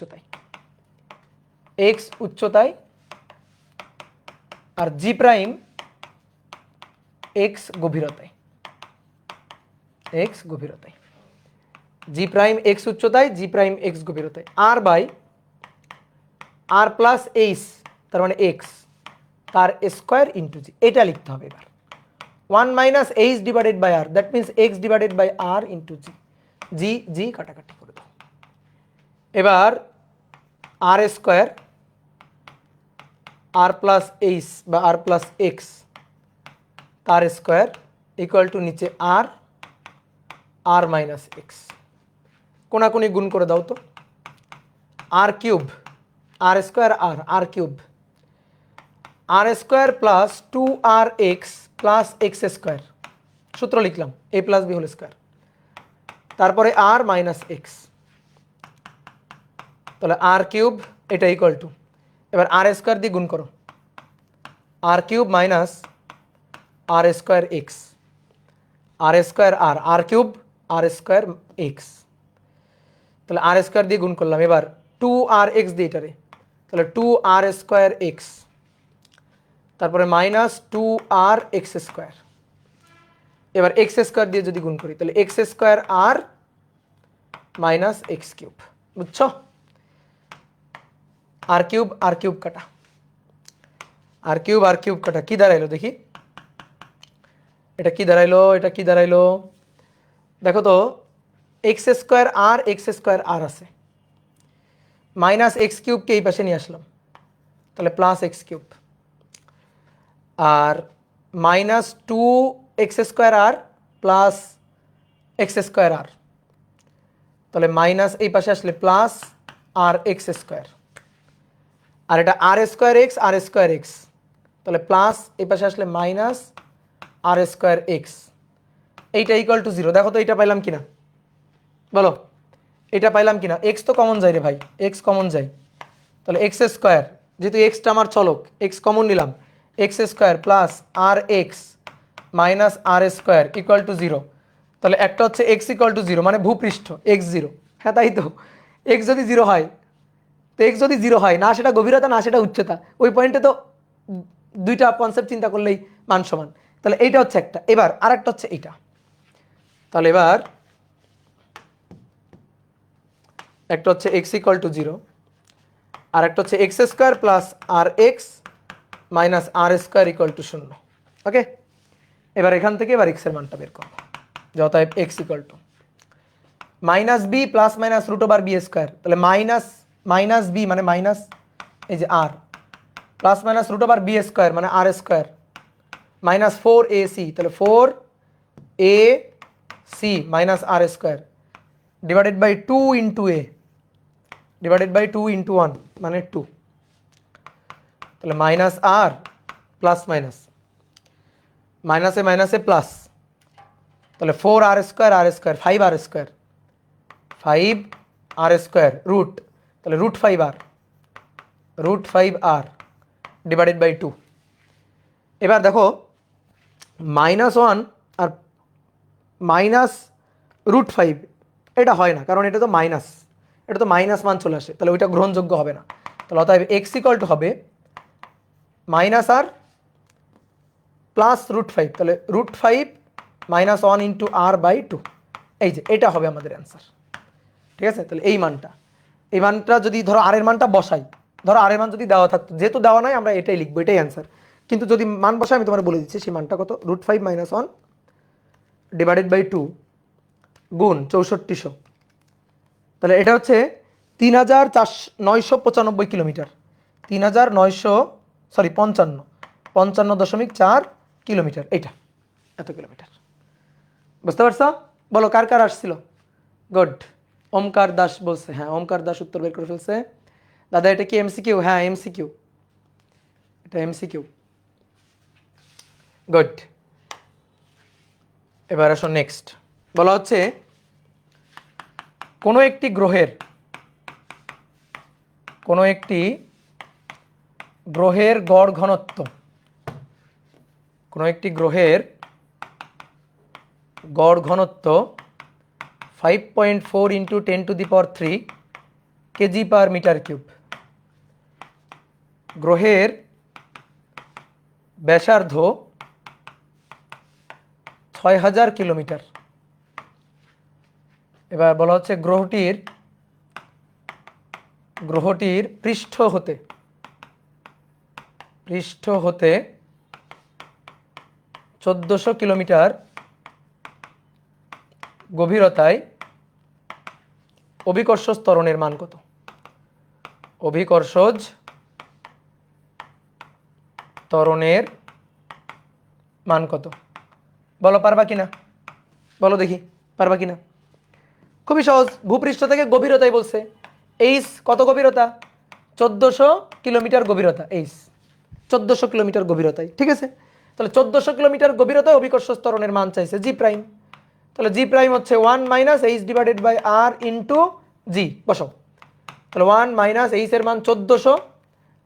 উচ্চতায়, এক্স উচ্চতায়, আর জি প্রাইম এক্স গভীরতায়, এক্স গভীরতায়, জি প্রাইম এক্স উচ্চতায়, জি প্রাইম এক্স গভীরতায়, r by r plus h তার মানে এক্স তার স্কোয়ার ইন্টু জি, এটা লিখতে হবে এবার। 1 minus h divided by r, that means x divided by r into g, g g কাটাকাটি করে দাও। এবার r square r plus h বা আর প্লাস এক্স তার স্কোয়ার ইকুয়াল টু নিচে আর আর মাইনাস এক্স, কোনাকুনি গুণ করে দাও তো, r cube r square r r cube r square plus 2rx plus x square, সূত্র লিখলাম a plus b whole square, তারপরে আর মাইনাস এক্স, তাহলে আর কিউব এটা ইকুয়াল টু, এবার আর স্কোয়ার দিয়ে গুণ করো, r cube minus r square x, r square r r cube r square x, তাহলে আর স্কোয়ার দিয়ে গুণ করলাম, এবার 2rx দিয়ে এটারে, তাহলে 2r² এক্স, তারপরে মাইনাস 2rx স্কোয়ার, এবার এক্স স্কোয়ার দিয়ে যদি গুণ করি তাহলে এক্স স্কোয়ার আর মাইনাস এক্স কিউব, বুঝছো? আর কিউব কাটা, আর কিউব কাটা কি দাঁড়াইলো দেখি, এটা কি দাঁড়াইলো, এটা কি দাঁড়াইলো দেখো তো, এক্স স্কোয়ার আর আছে, মাইনাস এক্স কিউবকে এই পাশে নিয়ে আসলাম, তাহলে প্লাস এক্স কিউব, আর মাইনাস 2x² আর প্লাস এক্স স্কোয়ার আর, তাহলে মাইনাস এই পাশে আসলে প্লাস আর এক্স স্কোয়ার, আর এটা আর স্কোয়ার এক্স, তাহলে প্লাস এই পাশে আসলে মাইনাস আর স্কোয়ার এক্স, এইটা ইকুয়াল টু 0। দেখো তো এইটা পাইলাম কিনা, বলো এটা পাইলাম কিনা, এক্স তো কমন যায় রে ভাই, এক্স কমন যায়, তাহলে এক্স স্কোয়ার, যেহেতু এক্সটা আমার চলক, এক্স কমন নিলাম, x square plus r x minus r square equal to 0, তাহলে একটা হচ্ছে এক্স ইকুয়াল টু 0 মানে ভূপৃষ্ঠ এক্স 0, হ্যাঁ তাই তো, এক্স যদি 0 হয়, তো এক্স যদি 0 হয়, না সেটা গভীরতা না সেটা উচ্চতা, ওই পয়েন্টে তো দুইটা কনসেপ্ট চিন্তা করলেই মান সমান, তাহলে এইটা হচ্ছে একটা, এবার আর একটা হচ্ছে এইটা, তাহলে এবার একটা হচ্ছে এক্স ইকুয়াল টু 0, আর একটা হচ্ছে x square plus r x minus r square equal to 0। Okay, এবার এখান থেকে এবার এক্স এর মানটা বের করবো, অতএব x equal to minus b plus minus root over b square, তাহলে মাইনাস বি মানে মাইনাস এই যে r, plus minus root over b square মানে আর স্কোয়ার, মাইনাস 4ac, তাহলে 4ac minus r square divided by 2 into a divided by 2 into 1 মানে 2, তাহলে minus r plus minus, মাইনাসে plus, তাহলে 4r² 5r² 5r² রুট, তাহলে √5r divided by 2। এবার দেখো -1 আর minus √5 এটা হয় না, কারণ এটা তো মাইনাস, এটা তো মাইনাস মান চলে আসে, তাহলে ওইটা গ্রহণযোগ্য হবে না, তাহলে অতএব এক্স ইকুয়াল টু হবে মাইনাস আর প্লাস √5, তাহলে √5 মাইনাস 1 ইন্টু আর বাই 2, এই যে এটা হবে আমাদের অ্যান্সার। ঠিক আছে, তাহলে এই মানটা যদি ধরো আর এর মানটা বসাই, ধরো আর এর মান যদি দেওয়া থাকতো, যেহেতু দেওয়া নাই আমরা এটাই লিখবো, এটাই অ্যান্সার, কিন্তু যদি মান বসাই আমি তোমার বলে দিচ্ছি সেই মানটা কত, √5 মাইনাস 1 ডিভাইডেড বাই 2 গুণ 6400, তাহলে এটা হচ্ছে 3995 কিলোমিটার, 55.4 কিলোমিটার, এইটা এত কিলোমিটার। বুঝতে পারছো? বলো কার কার আসছিল? গুড, ওমকার দাস বলছে, হ্যাঁ ওমকার দাস উত্তর বের করে ফেলছে। দাদা এটা কি এমসিকিউ? হ্যাঁ এমসিকিউ, এটা এমসিকিউ। গুড, এবার আসো নেক্সট। বলা হচ্ছে কোনো একটি গ্রহের গড় ঘনত্ব, কোনো একটি গ্রহের গড় ঘনত্ব 5.4 × 10⁻³ কেজি পার মিটার কিউব। গ্রহের ব্যাসার্ধ ৬,০০০ কিলোমিটার। এবার বলা হচ্ছে গ্রহটির পৃষ্ঠ হতে ১৪০০ কিলোমিটার গভীরতায় অভিকর্ষজ ত্বরণের মান কত? অভিকর্ষজ ত্বরণের মান কত? বলো পারবা কিনা, বলো দেখি পারবা কিনা। খুবই সহজ, ভূপৃষ্ঠ থেকে গভীরতায় বলছে। এইচ কত গভীরতা? ১৪০০ কিলোমিটার গভীরতা। এইচ ১৪০০ কিলোমিটার গভীরতায়, ঠিক আছে। তাহলে ১৪০০ কিলোমিটার গভীরতায় অভিকর্ষজ ত্বরণের মান চাইছে জি প্রাইম। তাহলে জি প্রাইম হচ্ছে 1 minus h divided by r into g. বসাও। তাহলে 1 মাইনাস এইচ এর মান ১৪০০,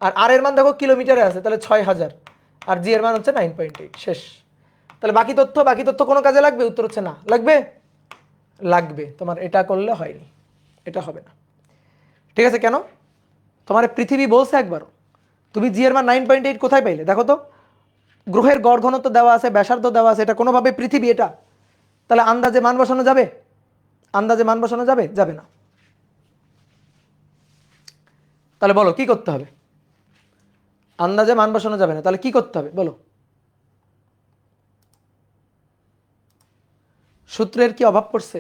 আর আর এর মান দেখো কিলোমিটারে আছে, তাহলে ৬,০০০, আর জি এর মান হচ্ছে 9.8। শেষ। তাহলে বাকি তথ্য কোনো কাজে লাগবে? উত্তর হচ্ছে না। লাগবে? লাগবে। তোমার এটা করলে হয়নি, এটা হবে না, ঠিক আছে। কেন? তোমার পৃথিবী বলছে একবারও, তুমি জি এর মান 9.8 কোথায় পাইলে? দেখো তো, গ্রহের গড় ঘনত্ব দেওয়া আছে, ব্যাসার্ধ দেওয়া আছে, এটা কোনোভাবে পৃথিবী এটা। তাহলে আন্দাজে মান বসানো যাবে? আন্দাজে মান বসানো যাবে? যাবে না। তাহলে বলো কি করতে হবে? আন্দাজে মান বসানো যাবে না, তাহলে কি করতে হবে বলো? সূত্রের কি অভাব পড়ছে?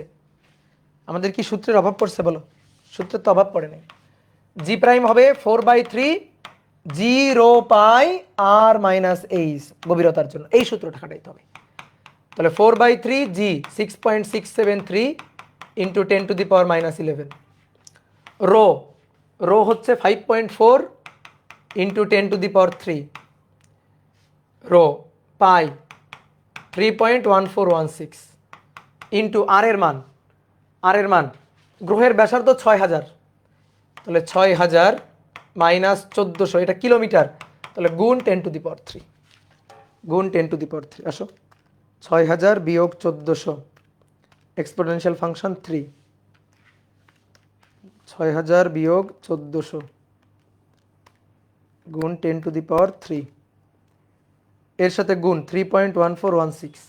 আমাদের কি সূত্রের অভাব পড়ছে? বলো। সূত্রের তো অভাব পড়ে নাই। জি প্রাইম হবে 4/3 জিরো পাই আর মাইনাস এইচ গভীরতার জন্য। এই সূত্রটা খাটাইতে হবে। তাহলে 4/3 জি 6.673 ইন্টু 10⁻⁻11। রো হচ্ছে 5.4 ইন্টু 10⁻³ রো পাই 3.1416 ইন্টু আর এর মান গ্রহের ব্যাসার্ধ ৬,০০০, তাহলে ৬,০০০ মাইনাস ১৪০০, এটা কিলোমিটার, তাহলে গুণ 10⁻³ গুণ 10⁻³ আসো। ৬,০০০ বিয়োগ ১৪০০ এক্সপোনেনশিয়াল ফাংশন 3। ৬,০০০ বিয়োগ ১৪০০ গুণ 10⁻³ এর সাথে গুণ 3.1416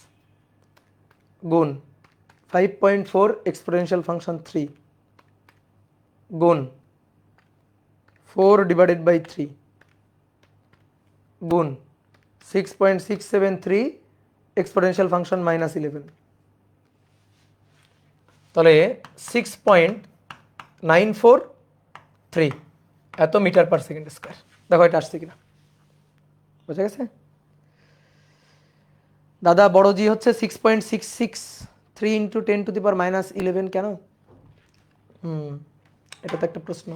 গুণ 5.4 এক্সপোনেনশিয়াল ফাংশন 3 গুণ 4/3 গুণ 6.673 এক্সপোনেনশিয়াল ফাংশন -11। তাহলে 6.943 এত মিটার পার সেকেন্ড স্কয়ার। দেখো এটা আসছে কিনা, বোঝা গেছে? দাদা বড় জি হচ্ছে 6.663 ইন্টু 10⁻⁻11 কেন? এটা তো একটা প্রশ্ন।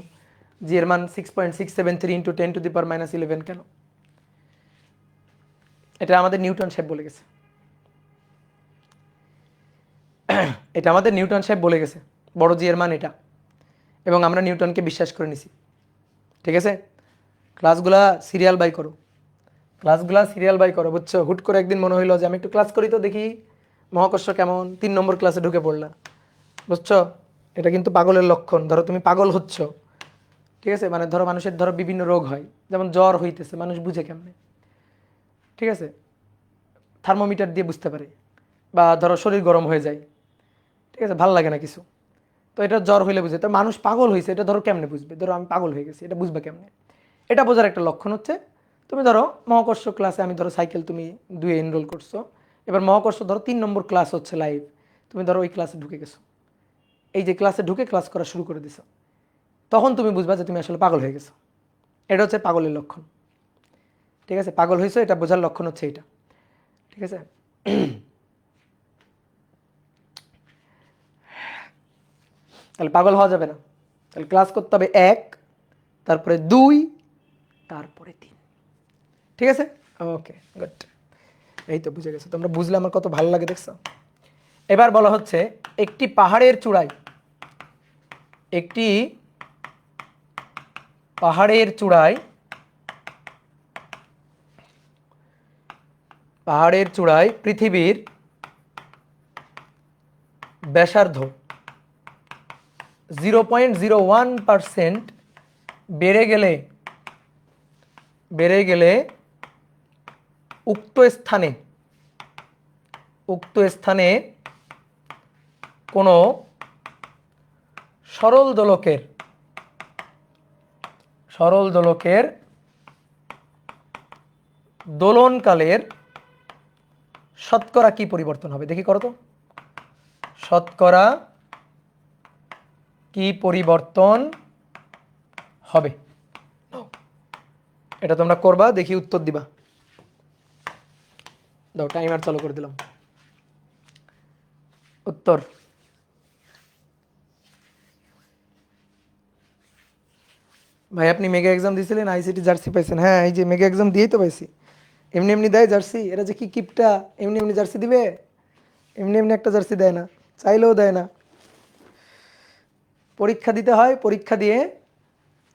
জি এর মান 6.673 ইন্টু 10⁻⁻11 কেন? এটা আমাদের নিউটন সাহেব বলে গেছে। এটা আমাদের নিউটন সাহেব বলে গেছে বড় জি এর মান এটা, এবং আমরা নিউটনকে বিশ্বাস করে নিছি, ঠিক আছে। ক্লাসগুলা সিরিয়াল বাই করো, বুঝছো? হুট করে একদিন মনে হইলো যে আমি একটু ক্লাস করি তো দেখি মহাকর্ষ কেমন, 3 নম্বর ক্লাসে ঢুকে পড়লা, বুঝছো? এটা কিন্তু পাগলের লক্ষণ। ধরো তুমি পাগল হচ্ছ, ঠিক আছে, মানে ধরো মানুষের বিভিন্ন রোগ হয়, যেমন জ্বর হইতেছে, মানুষ বুঝে কেমনে? ঠিক আছে, থার্মোমিটার দিয়ে বুঝতে পারে, বা ধরো শরীর গরম হয়ে যায়, ঠিক আছে, ভাল লাগে না কিছু, তো এটা জ্বর হইলে বুঝে। তো মানুষ পাগল হয়েছে এটা ধরো কেমনে বুঝবে? ধরো আমি পাগল হয়ে গেছি, এটা বুঝবে কেমনে? এটা বোঝার একটা লক্ষণ হচ্ছে তুমি ধরো মহাকর্ষ ক্লাসে, আমি ধরো সাইকেল তুমি 2 এনরোল করছো, এবার মহাকর্ষ ধরো 3 নম্বর ক্লাস হচ্ছে লাইভ, তুমি ধরো ওই ক্লাসে ঢুকে গেছো, এই যে ক্লাসে ঢুকে ক্লাস করা শুরু করে দিছো, তখন তুমি বুঝবা যে তুমি আসলে পাগল হয়ে গেছো। এটা হচ্ছে পাগলের লক্ষণ, ঠিক আছে। পাগল হয়েছো এটা বোঝার লক্ষণ হচ্ছে এটা, ঠিক আছে। তাহলে পাগল হওয়া যাবে না, তাহলে ক্লাস করতে হবে 1, তারপরে 2, তারপরে 3, ঠিক আছে। ওকে গুড, এই তো বুঝে গেছো তোমরা, বুঝলে আমার কত ভালো লাগে দেখছো। এবার বলা হচ্ছে একটি পাহাড়ের চূড়ায় পৃথিবীর ব্যাসার্ধ 0.01% বেড়ে গেলে উক্ত স্থানে কোনো সরল দোলকের দোলনকালের শতকরা কি পরিবর্তন হবে? দেখি করো তো, শতকরা কি পরিবর্তন হবে? এটা তোমরা করবা, দেখি উত্তর দিবা। দাও, টাইমার চালু করে দিলাম। উত্তর ভাই, আপনি মেগা এক্সাম দিয়েছিলেন, আইসিটি জার্সি পাইছেন? হ্যাঁ, এই যে মেগা এক্সাম দিয়েই তো পাইছি। এমনি এমনি দেয় জার্সি? এরা যে কি কিপটা, এমনি এমনি জার্সি দিবে? এমনি এমনি একটা জার্সি দেয় না, চাইলেও দেয় না। পরীক্ষা দিতে হয়, পরীক্ষা দিয়ে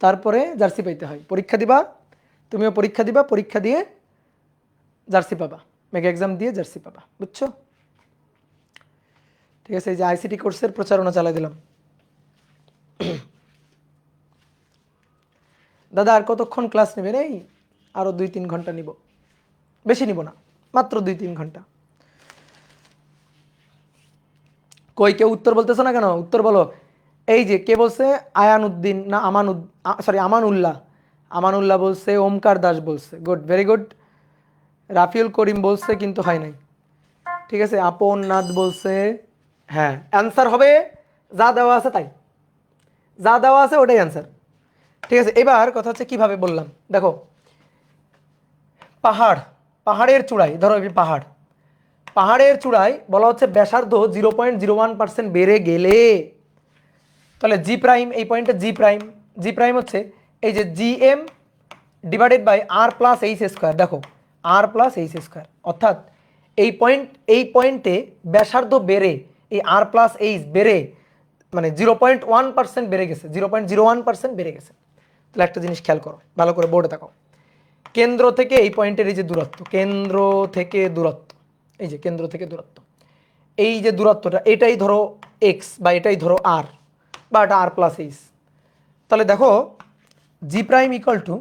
তারপরে জার্সি পাইতে হয়। পরীক্ষা দিবা, তুমিও পরীক্ষা দিবা, পরীক্ষা দিয়ে জার্সি পাবা, মেগা এক্সাম দিয়ে জার্সি পাবা, বুঝছো? ঠিক আছে, এই যে আইসিটি কোর্সের প্রচারণা চালাই দিলাম। দাদা আর কতক্ষণ ক্লাস নেবেন? এই আরো 2-3 ঘন্টা নিব, বেশি নিব না, মাত্র 2-3 ঘন্টা। কই কেউ উত্তর বলতেছো না কেন? উত্তর বলো। এই যে কে বলছে? আয়ানউদ্দিন না আমানুল্লাহ বলছে, ওমকার দাস বলছে, গুড, ভেরি গুড। রাফিউল করিম বলছে কিন্তু হয় নাই। ঠিক আছে, আপন নাথ বলছে। হ্যাঁ, অ্যান্সার হবে যা দেওয়া আছে তাই, যা দেওয়া আছে ওটাই অ্যান্সার। ঠিক আছে, এবার কথা হচ্ছে কিভাবে বললাম। দেখো, পাহাড়ের চূড়ায়, ধরো পাহাড়ের চূড়ায় বলা হচ্ছে ব্যাসার্ধ 0.01% বেড়ে গেলে, তাহলে জি প্রাইম, এই পয়েন্টে জি প্রাইম হচ্ছে এই যে GM divided by r plus h square. দেখো, আর প্লাস এইচ স্কোয়ার, অর্থাৎ এই পয়েন্টে ব্যাসার্ধ বেড়ে, এই আর প্লাস এইচ বেড়ে মানে 0.1% বেড়ে গেছে, 0.01% বেড়ে গেছে। তাহলে একটা জিনিস খেয়াল করো, ভালো করে বোর্ডে তাকাও। কেন্দ্র থেকে এই পয়েন্টের এই যে দূরত্ব, কেন্দ্র থেকে দূরত্ব, এই যে কেন্দ্র থেকে দূরত্ব, এই যে দূরত্বটা, এটাই ধরো এক্স বা এটাই ধরো আর, বা এটা আর প্লাস এইচ। তাহলে দেখো, g prime equal to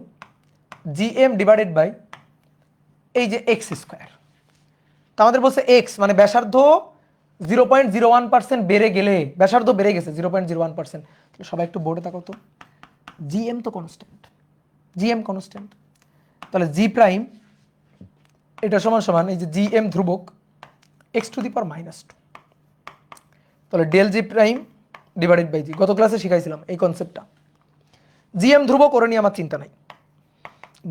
GM divided by এই যে এক্স স্কোয়ার। তো আমাদের বলছে এক্স মানে ব্যাসার্ধ 0.01% বেড়ে গেলে, ব্যাসার্ধ বেড়ে গেছে 0.01%। তাহলে সবাই একটু বোর্ডে তাকাও তো, GM তো কনস্ট্যান্ট, GM কনস্ট্যান্ট, তাহলে জি প্রাইম এটা সমান সমান এই যে GM ধ্রুবক x⁻²। তাহলে del g prime divided by g, গত ক্লাসে শিখাইছিলাম এই কনসেপ্টটা। GM ধ্রুবক করে নিয়ে আমার চিন্তা নাই।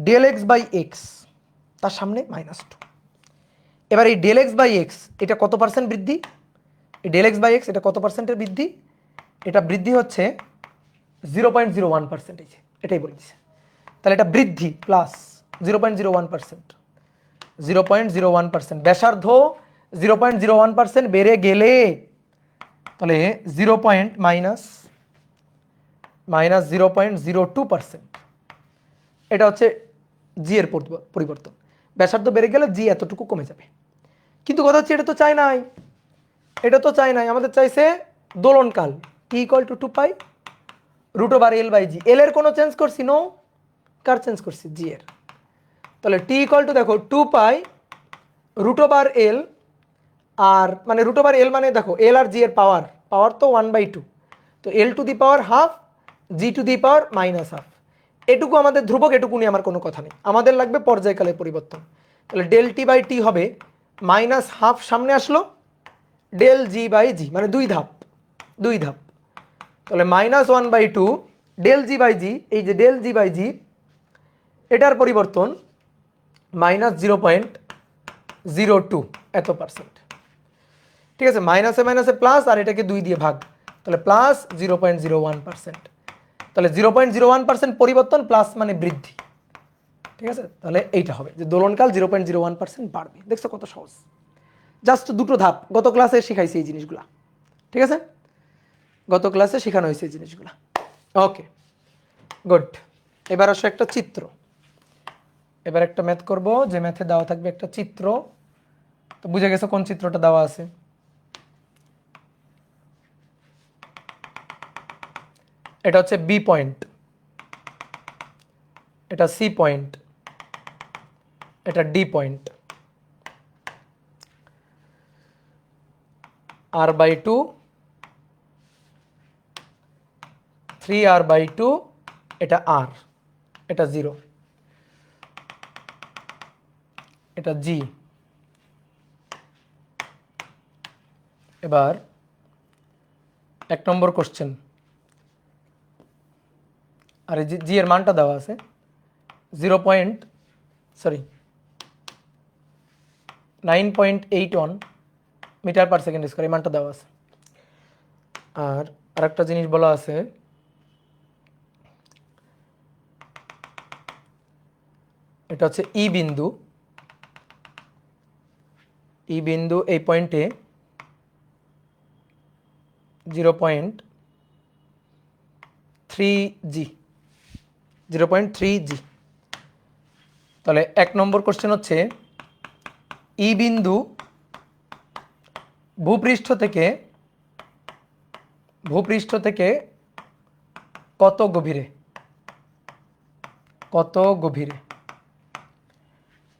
ডেল এক্স বাই এক্স, তার সামনে -2। এবার এই ডেল এক্স বাই এক্স এটা কত পার্সেন্ট বৃদ্ধি? এই ডেল এক্স বাই এক্স এটা কত পার্সেন্টের বৃদ্ধি? এটা বৃদ্ধি হচ্ছে 0.01%, এটাই বলে দিচ্ছে। তাহলে এটা বৃদ্ধি প্লাস 0.01%, 0.01%, ব্যাসার্ধ 0.01% বেড়ে গেলে, তাহলে -0.02%, এটা হচ্ছে জি এর পরিবর্তন। ব্যাসার্ধ বেড়ে গেলে জি এতটুকু কমে যাবে। কিন্তু কথা হচ্ছে এটা তো চাই নাই, আমাদের চাইছে দোলনকাল টি ইকুয়াল টু 2π√L/g। এল এর কোনো চেঞ্জ করছি? নো। কার চেঞ্জ করছি? জি এর। তাহলে টি ইকুয়াল টু দেখো 2π√L, আর মানে √L মানে দেখো এল আর জি এর পাওয়ার তো 1/2, তো L⁻½ G⁻⁻²। এটুকু আমাদের ধ্রুবক, এটুকু নিয়ে আমার কোনো কথা নেই, আমাদের লাগবে পর্যায়কালের পরিবর্তন। তাহলে ডেল টি/টি হবে -½ সামনে আসলো, ডেল জি/জি মানে দুই ধাপ। তাহলে -1/2 ডেল জি/জি, এই যে ডেল জি/জি এটার পরিবর্তন -0.02 এত পার্সেন্ট। ঠিক আছে, মাইনাসে মাইনাসে প্লাস, আর এটাকে 2 দিয়ে ভাগ, তাহলে প্লাস 0.01%। তাহলে 0.01% পরিবর্তন প্লাস মানে বৃদ্ধি। ঠিক আছে, তাহলে এইটা হবে যে দোলনকাল 0.01% বাড়বে। দেখছো কত সহজ, জাস্ট দুটো ধাপ। গত ক্লাসে শিখাইছি এই জিনিসগুলা, ঠিক আছে, গত ক্লাসে শেখানো হয়েছে এই জিনিসগুলা। ওকে, গুড। এবার আসো একটা চিত্র, এবার একটা ম্যাথ করব, যে ম্যাথে দেওয়া থাকবে একটা চিত্র। তো বুঝে গেছো কোন চিত্রটা দেওয়া আছে? এটা হচ্ছে বি পয়েন্ট, এটা সি পয়েন্ট, এটা ডি পয়েন্ট। r/2 3r/2 এটা r, এটা 0, এটা জি। এবার 1 নম্বর কোশ্চেন, আর এই জি এর মানটা দেওয়া আছে 9.81 মিটার পার সেকেন্ড স্কয়ার, এই মানটা দেওয়া আছে। আর আরেকটা জিনিস বলা আছে, এটা হচ্ছে ই বিন্দু, ই বিন্দু এই পয়েন্টে 0.3g, 0.3g। তাহলে 1 নম্বর কোশ্চেন হচ্ছে ই বিন্দু ভূপৃষ্ঠ থেকে কত গভীরে, কত গভীরে।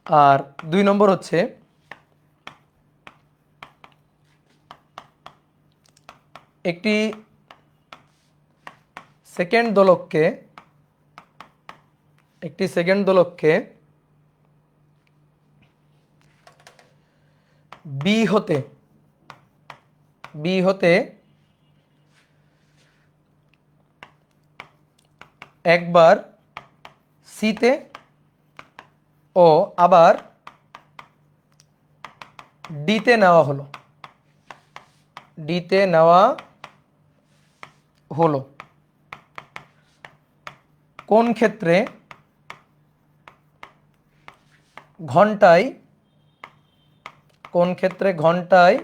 আর 2 নম্বর হচ্ছে একটি সেকেন্ড দোলককে বি হতে একবার সিতে ও আবার ডিতে নেওয়া হলো, কোন ক্ষেত্রে ঘন্টায়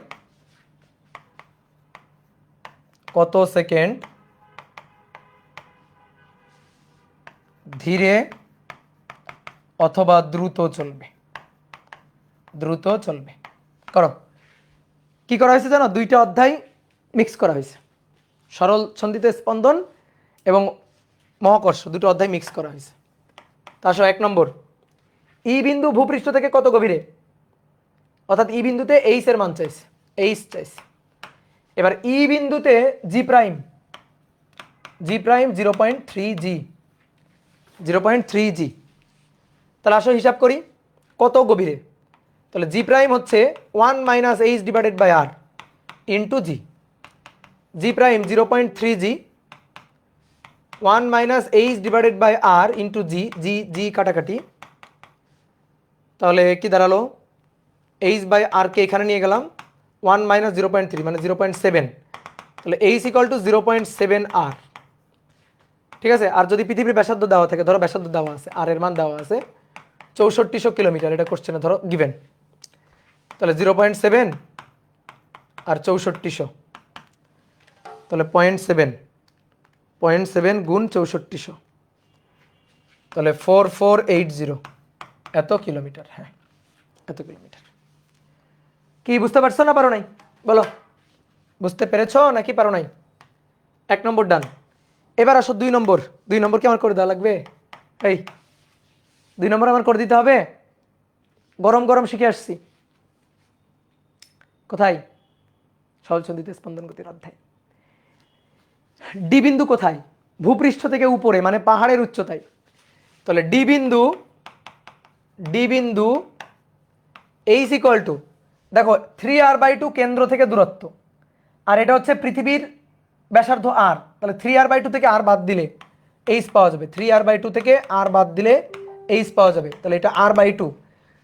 কত সেকেন্ড ধীরে অথবা দ্রুত চলবে, করো। কি করা হয়েছে জানো, 2টা অধ্যায় মিক্স করা হয়েছে, সরল সন্ধিতে স্পন্দন এবং মহাকর্ষ, 2টো অধ্যায় মিক্স করা হয়েছে। তার সহ 1 নম্বর, ই বিন্দু ভূপৃষ্ঠ থেকে কত গভীরে, অর্থাৎ ই বিন্দুতে এইচ এর মান চাইছে, এবার ই বিন্দুতে জি প্রাইম 0.3g, তাহলে আসো হিসাব করি কত গভীরে। তাহলে জি প্রাইম হচ্ছে 1 - h/r ইন্টু জি, জি prime 0.3g 1 - h/r into g, g কাটাকাটি, তাহলে কি দাঁড়ালো, h/r কে এখানে নিয়ে গেলাম, 1 - 0.3 মানে 0.7, তাহলে h = 0.7r। ঠিক আছে। আর যদি পৃথিবীর ব্যাসার্ধ দেওয়া থাকে, ধরো ব্যাসার্ধ দেওয়া আছে, আর এর মান দেওয়া আছে 6400 কিলোমিটার, এটা কোশ্চেনে ধরো গিভেন, তাহলে 0.7 আর 6400, তাহলে 0.7 গুণ 6400, তাহলে 4480, এত কিলোমিটার। হ্যাঁ, এত কিলোমিটার। কি বুঝতে পারছো না পারো নাই, বলো, বুঝতে পেরেছো নাকি পারো নাই? 1 নম্বর ডান। এবার আসো 2 নম্বর, 2 নম্বর কি আমার করে দেওয়া লাগবে? এই 2 নম্বর আমার করে দিতে হবে, গরম গরম শিখে আসছি। কোথায়? সরল সন্ধিতে স্পন্দন গতির অধ্যায়। ডি বিন্দু কোথায়? ভূপৃষ্ঠ থেকে উপরে, মানে পাহাড়ের উচ্চতায়। তাহলে ডি বিন্দু এইচ ইকুয়াল টু, দেখো 3r/2 কেন্দ্র থেকে দূরত্ব, আর এটা হচ্ছে পৃথিবীর ব্যাসার্ধ r, তাহলে 3r/2 থেকে r বাদ দিলে এইচ পাওয়া যাবে, 3r/2 থেকে r বাদ দিলে এইচ পাওয়া যাবে, তাহলে এটা r/2,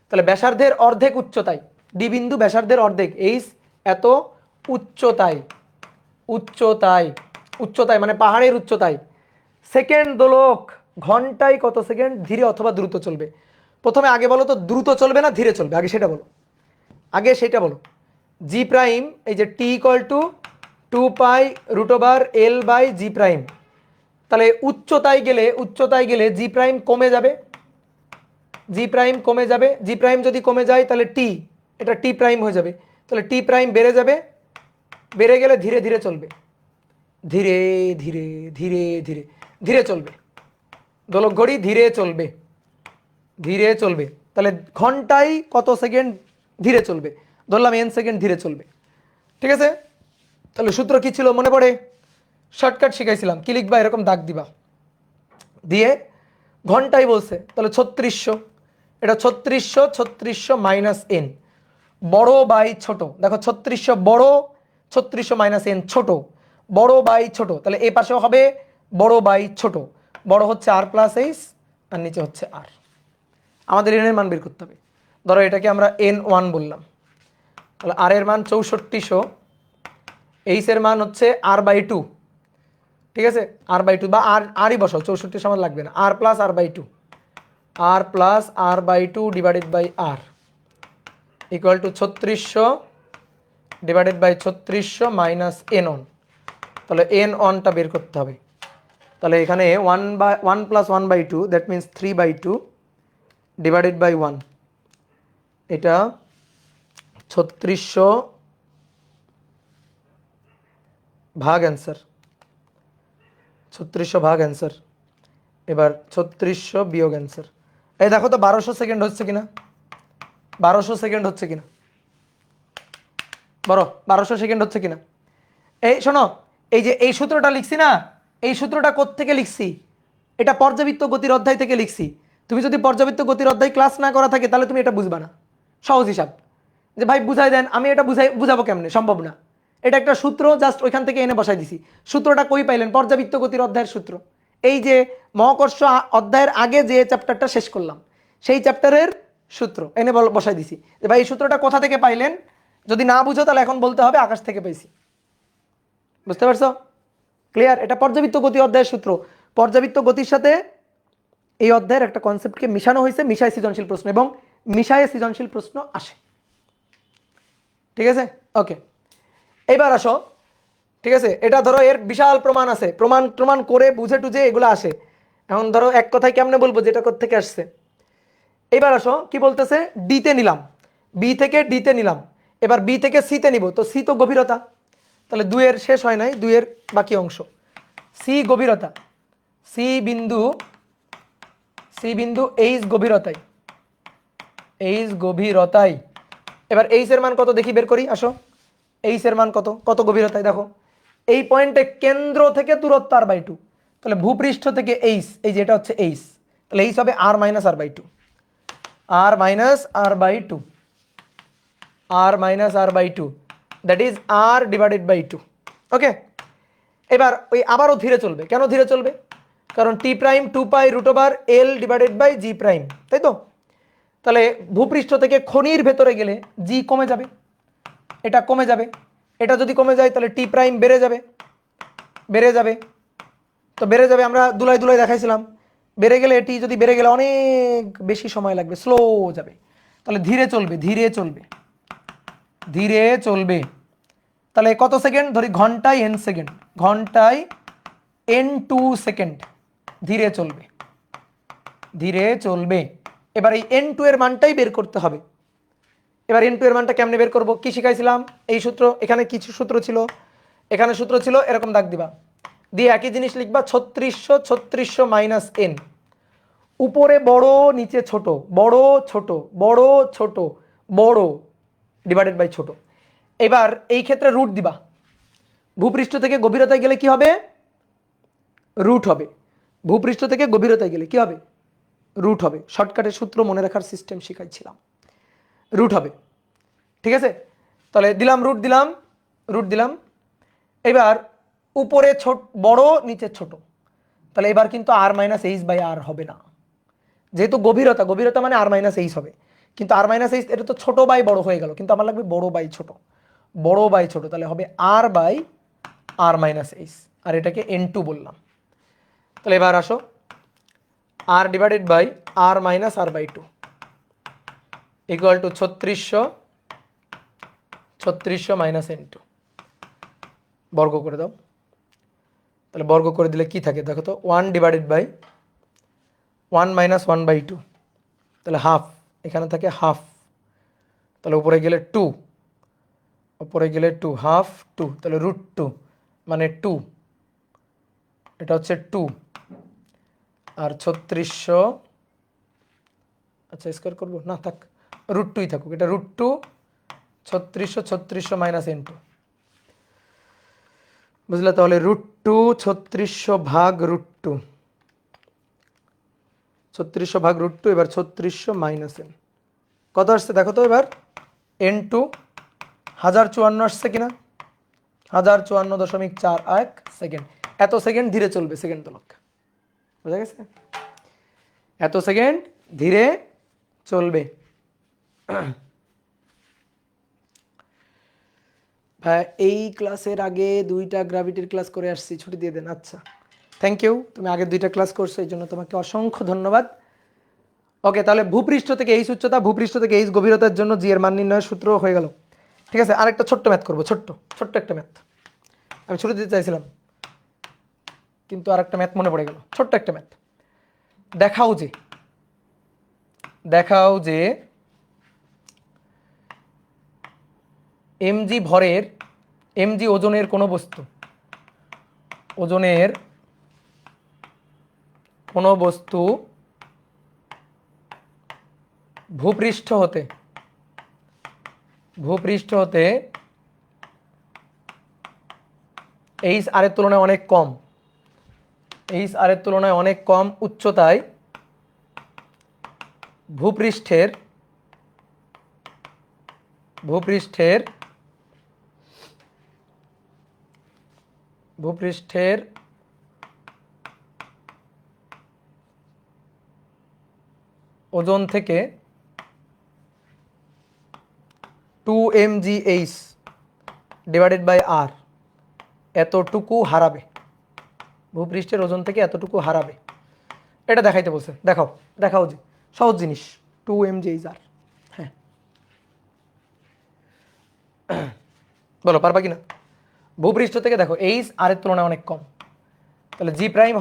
তাহলে ব্যাসার্ধের অর্ধেক উচ্চতায়, ডি বিন্দু ব্যাসার্ধের অর্ধেক, এইচ এত উচ্চতায় মানে পাহাড়ের উচ্চতায়। সেকেন্ড দোলক ঘন্টায় কত সেকেন্ড ধীরে অথবা দ্রুত চলবে? প্রথমে আগে বলো তো, দ্রুত চলবে না ধীরে চলবে, আগে সেটা বলো। জি প্রাইম, এই যে T equal to 2π√L/g prime, তাহলে উচ্চতায় গেলে জি প্রাইম কমে যাবে, জি প্রাইম যদি কমে যায় তাহলে টি, এটা টি প্রাইম হয়ে যাবে, তাহলে টি প্রাইম বেড়ে যাবে, বেড়ে গেলে ধীরে ধীরে চলবে, ধীরে ধীরে ধীরে ধীরে ধীরে চলবে, দোলক ঘড়ি ধীরে চলবে, ধীরে চলবে। তাহলে ঘন্টায় কত সেকেন্ড ধীরে চলবে, ধরলাম n সেকেন্ড ধীরে চলবে। ঠিক আছে, তাহলে সূত্র কি ছিল মনে পড়ে? শর্টকাট শিখাইছিলাম, কি লিখবা, এরকম দাগ দিবা, দিয়ে ঘন্টায় বলছে তাহলে 3600, এটা 3600, 3600 মাইনাস এন, বড় বাই ছোট, দেখো 3600 বড়, 3600 মাইনাস এন ছোট, বড় বাই ছোট, তাহলে এ পাশেও হবে বড় বাই ছোট, বড় হচ্ছে আর প্লাস এইচ আর নিচে হচ্ছে আর। আমাদের এন এর মান বের করতে হবে। ধরো এটাকে আমরা n1 বললাম, তাহলে আর এর মান 6400, এইচ এর মান হচ্ছে r/2, ঠিক আছে, r/2 বা আরই বসাও, 64 সমান লাগবে না, r plus r/2, r plus r/2 divided by r equal to 3600 divided by 3600 minus n on. তাহলে এন অনটা বের করতে হবে। তাহলে এখানে 1 plus 1/2 that means 3/2 divided by 1, এটা 3600 ভাগ অ্যান্সার, 3600 ভাগ অ্যান্সার, এবার 3600 বিয়োগ অ্যান্সার। এই দেখো তো 1200 সেকেন্ড হচ্ছে কিনা, 1200 সেকেন্ড হচ্ছে কিনা, বড় 1200 সেকেন্ড হচ্ছে কিনা। এই শোনো, এই যে এই সূত্রটা লিখছি না, এই সূত্রটা কোত্থেকে লিখছি, এটা পর্যাবৃত্ত গতির অধ্যায় থেকে লিখছি। তুমি যদি পর্যাবৃত্ত গতির অধ্যায় ক্লাস না করা থাকে তাহলে তুমি এটা বুঝবা না। সহজ হিসাব, যে ভাই বুঝাই দেন, আমি এটা বুঝাবো কেমনে, সম্ভব না। এটা একটা সূত্র, জাস্ট ওইখান থেকে এনে বসাই দিছি। সূত্রটা কই পাইলেন? পর্যাবৃত্ত গতির অধ্যায়ের সূত্র। এই যে মহাকর্ষ অধ্যায়ের আগে যে চ্যাপ্টারটা শেষ করলাম সেই চ্যাপ্টারের সূত্র এনে বসাই দিছি। যে ভাই এই সূত্রটা কোথা থেকে পাইলেন, যদি না বুঝো তাহলে এখন বলতে হবে আকাশ থেকে পাইছি। বুঝতে পারছো? ক্লিয়ার? এটা পর্যাবৃত্ত গতি অধ্যায়ের সূত্র। পর্যাবৃত্ত গতির সাথে এই অধ্যায়ের একটা কনসেপ্টকে মিশানো হয়েছে, মিশায় সৃজনশীল প্রশ্ন, এবং মিশায় সৃজনশীল প্রশ্ন আসে। ঠিক আছে, ওকে, এবার আসো। ঠিক আছে, এটা ধরো এর বিশাল প্রমাণ আছে, প্রমাণ করে বুঝে টুঝে এগুলো আসে। এখন ধরো এক কথায় কেমনে বলবো যেটা কোথা থেকে আসছে। এবার আসো কি বলতেছে, ডিতে নিলাম, বি থেকে ডিতে নিলাম, এবার বি থেকে সিতে নিব, তো সি তো গভীরতা, তাহলে 2 এর শেষ হয় নাই, 2 এর বাকি অংশ, সি গভীরতা, সি বিন্দু এইচ গভীরতায়, এইচ গভীরতায়। এবার এইচ এর মান কত দেখি, বের করি, আসো। এইচ এর মান কত, কত গভীরতায় দেখো, এই পয়েন্টে কেন্দ্র থেকে দূরত্ব r/2, তাহলে ভূপৃষ্ঠ থেকে এইচ, এই যে এটা হচ্ছে এইচ, তাহলে এইচ হবে r minus r/2, r minus r/2, r minus r/2, that is r divided by 2। Okay, এবার ওই আবারও ধীরে চলবে, কেন ধীরে চলবে, কারণ T prime 2π√l divided by g prime, তাই তো। তাহলে ভূপৃষ্ঠ থেকে খনির ভেতরে গেলে জি কমে যাবে, এটা কমে যাবে, এটা যদি কমে যায় তাহলে টি প্রাইম বেড়ে যাবে, বেড়ে যাবে, তো বেড়ে যাবে, আমরা দুলাই দুলাই দেখাইছিলাম, বেড়ে গেলে এটি যদি বেড়ে গেলে অনেক বেশি সময় লাগবে, স্লো যাবে। তাহলে ধীরে চলবে, ধীরে চলবে, ধীরে চলবে। তাহলে কত সেকেন্ড ধরি, ঘন্টায় n সেকেন্ড, ঘন্টায় n2 সেকেন্ড ধীরে চলবে, ধীরে চলবে। এবার এই n2 এর মানটাই বের করতে হবে। এবার n2 এর মানটা কেমনে বের করব, কি শিখাইছিলাম, এই সূত্র, এখানে কিছু সূত্র ছিল, এখানে সূত্র ছিল, এরকম দাগ দিবা, দিয়ে একই জিনিস লিখবা, 3600, 3600 মাইনাস এন, উপরে বড় নিচে ছোট, বড় ছোট, বড় ছোট, বড় ডিভাইডেড বাই ছোট। এবার এই ক্ষেত্রে রুট দিবা, ভূপৃষ্ঠ থেকে গভীরতায় গেলে কি হবে, রুট হবে, ভূপৃষ্ঠ থেকে গভীরতায় গেলে কি হবে, রুট হবে। শর্টকাটের সূত্র মনে রাখার সিস্টেম শিখাইছিলাম, রুট হবে। ঠিক আছে, তাহলে দিলাম রুট, দিলাম রুট দিলাম। এবার উপরে ছোট বড় নিচে ছোট, তাহলে এবার কিন্তু r মাইনাস এইচ বাই আর হবে না, যেহেতু গভীরতা, গভীরতা মানে r মাইনাস এইচ হবে, কিন্তু r মাইনাস এইচ এটা তো ছোট বাই বড় হয়ে গেল, কিন্তু আমার লাগবে বড় বাই ছোট, বড় বাই ছোট, তাহলে হবে r by r minus h, আর এটাকে n2 বললাম। তাহলে এবার আসো, r divided by r minus r/2 equal to 3600 minus n2, বর্গ করে দাও। তাহলে বর্গ করে দিলে কি থাকে দেখো তো, 1 ডিভাইডেড বাই 1 মাইনাস 1/2, তাহলে হাফ, এখানে থাকে হাফ, তাহলে উপরে গেলে 2, উপরে গেলে 2, হাফ 2, তাহলে √2 মানে 2, এটা হচ্ছে 2 আর 3600, আচ্ছা স্কোয়ার করবো না, থাক √2ই থাকুক, এটা √2 3600 মাইনাস n2, বুঝলে? তাহলে √2 3600 ভাগ √2, 3600 ভাগ √2, এবার 3600 মাইনাস n কত আসছে দেখো তো এবার, n2 1054 আসছে কিনা, 1054.41 সেকেন্ড। এত সেকেন্ড ধীরে চলবে সেকেন্ড তলক, বুঝা গেছে? এত সেকেন্ড ধীরে চলবে। ভাই এই ক্লাসের আগে 2টা গ্র্যাভিটির ক্লাস করে আসছি, ছুটি দিয়ে দেন। আচ্ছা থ্যাংক ইউ, তুমি আগে 2টা ক্লাস করছো, এই জন্য তোমাকে অসংখ্য ধন্যবাদ। ওকে, তাহলে ভূপৃষ্ঠ থেকে এইচ উচ্চতা, ভূপৃষ্ঠ থেকে এইচ গভীরতার জন্য জি এর মান নির্ণয়ের সূত্র হয়ে গেল। ঠিক আছে, আরেকটা ছোট্ট ম্যাথ করবো, ছোট্ট একটা ম্যাথ। আমি ছুটি দিতে চাইছিলাম কিন্তু আরেকটা ম্যাথ মনে পড়ে গেল, ছোট্ট একটা ম্যাথ। দেখাও যে mg ভরের, mg ওজনের কোনো বস্তু ভূপৃষ্ঠ হতে এইচ আর এর তুলনায় অনেক কম উচ্চতায় ভূপৃষ্ঠের ওজন থেকে 2 mgh ডিভাইডেড বাই r এতটুকু হারাবে, ভূপৃষ্ঠের ওজন থেকে এতটুকু হারাবে, এটা দেখাইতে বলছে। দেখাও যে সহজ জিনিস, 2 mghr। হ্যাঁ বলো পারবা কিনা? ভূপৃষ্ঠ থেকে দেখো এইচ আর এর তুলনায় অনেক কম, তাহলে জি প্রাইম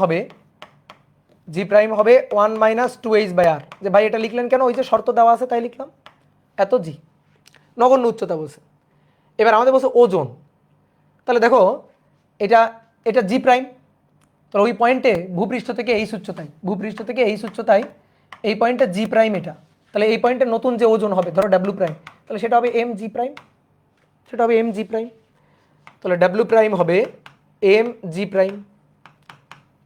হবে 1 মাইনাস 2h বাই আর। যে ভাই এটা লিখলেন কেন? ওই যে শর্ত দেওয়া আছে তাই লিখলাম, এত জি নগণ্য উচ্চতা বলছে। এবার আমাদের বলছে ওজন, তাহলে দেখো এটা জি প্রাইম, তাহলে ওই পয়েন্টে ভূপৃষ্ঠ থেকে এইচ উচ্চতায় এই পয়েন্টে জি প্রাইম এটা, তাহলে এই পয়েন্টে নতুন যে ওজন হবে ধরো ডাব্লিউ প্রাইম, তাহলে সেটা হবে এম জি প্রাইম, তাহলে ডাব্লিউ প্রাইম হবে এম জি প্রাইম,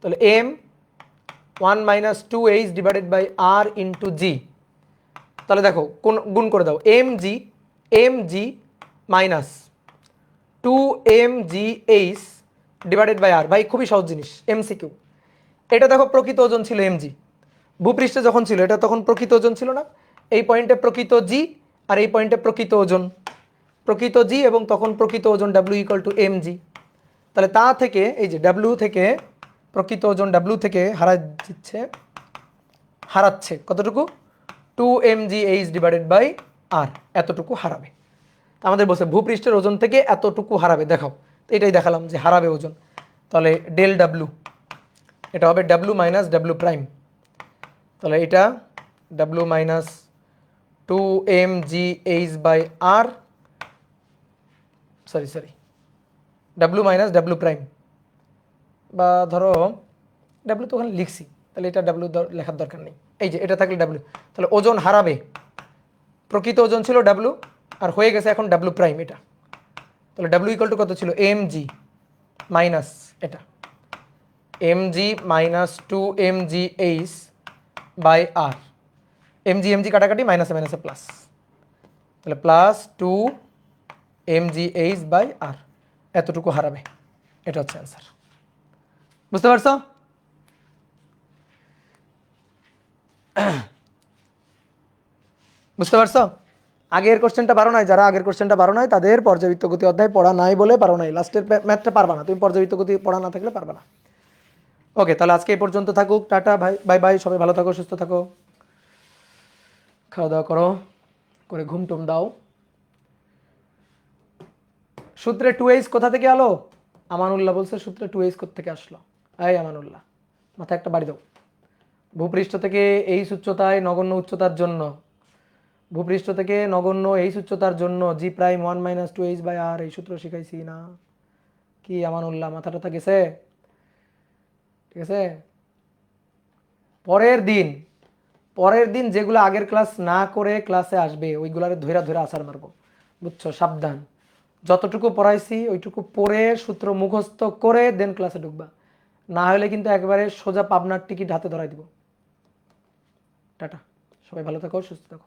তাহলে m 1 minus 2h divided by r into g. তাহলে দেখো কোন গুণ করে দাও, m g minus 2 mgh divided by r. ভাই খুবই সহজ জিনিস, এমসিকিউ। এটা দেখো প্রকৃত ওজন ছিল mg, ভূপৃষ্ঠে যখন ছিল এটা তখন প্রকৃত ওজন ছিল না, এই পয়েন্টে প্রকৃত জি আর এই পয়েন্টে প্রকৃত ওজন, প্রকৃত জি এবং তখন প্রকৃত ওজন w ইকুয়াল টু mg। তাহলে তা থেকে এই যে w থেকে প্রকৃত ওজন w থেকে হারাচ্ছে কতটুকু, 2 mgh ডিভাইডেড বাই আর, এতটুকু হারাবে। আমাদের বলছে ভূপৃষ্ঠের ওজন থেকে এতটুকু হারাবে, দেখাও। তো এটাই দেখালাম যে হারাবে ওজন, তাহলে ডেল ডাব্লু, এটা হবে ডাব্লু মাইনাস ডাব্লু প্রাইম, তাহলে এটা W minus 2 mgh by r, sorry W minus W prime, বা ধরো ডাব্লু তো ওখানে লিখছি, তাহলে এটা ডাব্লু লেখার দরকার নেই, এই যে এটা থাকলে ডাব্লু, তাহলে ওজন হারাবে, প্রকৃত ওজন ছিল ডাব্লু আর হয়ে গেছে এখন ডাব্লু প্রাইম এটা, তাহলে ডাব্লু ইকুয়াল টু কত ছিল, mg মাইনাস এটা mg minus 2 mgh by r, mg কাটাকাটি মাইনাসে মাইনাসে প্লাস, তাহলে প্লাস 2 mgh বাই আর, এতটুকু হারাবে, এটা হচ্ছে অ্যান্সার। বুঝতে পারছো? আগের কোশ্চেনটা পারো নাই, যারা আগের কোশ্চেনটা পারো নাই তাদের পর্যাবৃত্ত গতি অধ্যায় পড়া নাই বলে পারো নাই, লাস্টের ম্যাথটা পারবা না তুমি, পর্যাবৃত্ত গতি পড়া না থাকলে পারবা না। ওকে, তাহলে আজকে এই পর্যন্ত থাকুক, টাটা, বাই, সবাই ভালো থাকো, সুস্থ থাকো, খাওয়া দাওয়া করো, করে ঘুম টুম দাও। সূত্রে 2h কোথা থেকে আলো? আমানুল্লাহ বলছে সূত্রে 2h কোথা থেকে আসলো। এই আমানুল্লাহ মাথায় একটা বাড়ি দাও। ভূপৃষ্ঠ থেকে এইচ উচ্চতায় নগণ্য উচ্চতার জন্য, ভূপৃষ্ঠ থেকে নগণ্য এইচ উচ্চতার জন্য জি প্রাইম 1 মাইনাস 2h বাই আর, এই সূত্র শিখাইছি না? কি আমানুল্লাহ মাথা টাথা গেছে? ঠিক আছে? পরের দিন যেগুলো আগের ক্লাস না করে ক্লাসে আসবে ওইগুলারে ধইরা ধইরা আছাড় মারবো, বুঝছো? সাবধান, যতটুকু পড়াইছি ওইটুকু পড়ে সূত্র মুখস্থ করে দেন ক্লাসে ঢুকবা, না হলে কিন্তু একেবারে সোজা পাবনার টিকিট হাতে ধরাই দিব। টাটা, সবাই ভালো থাকো, সুস্থ থাকো।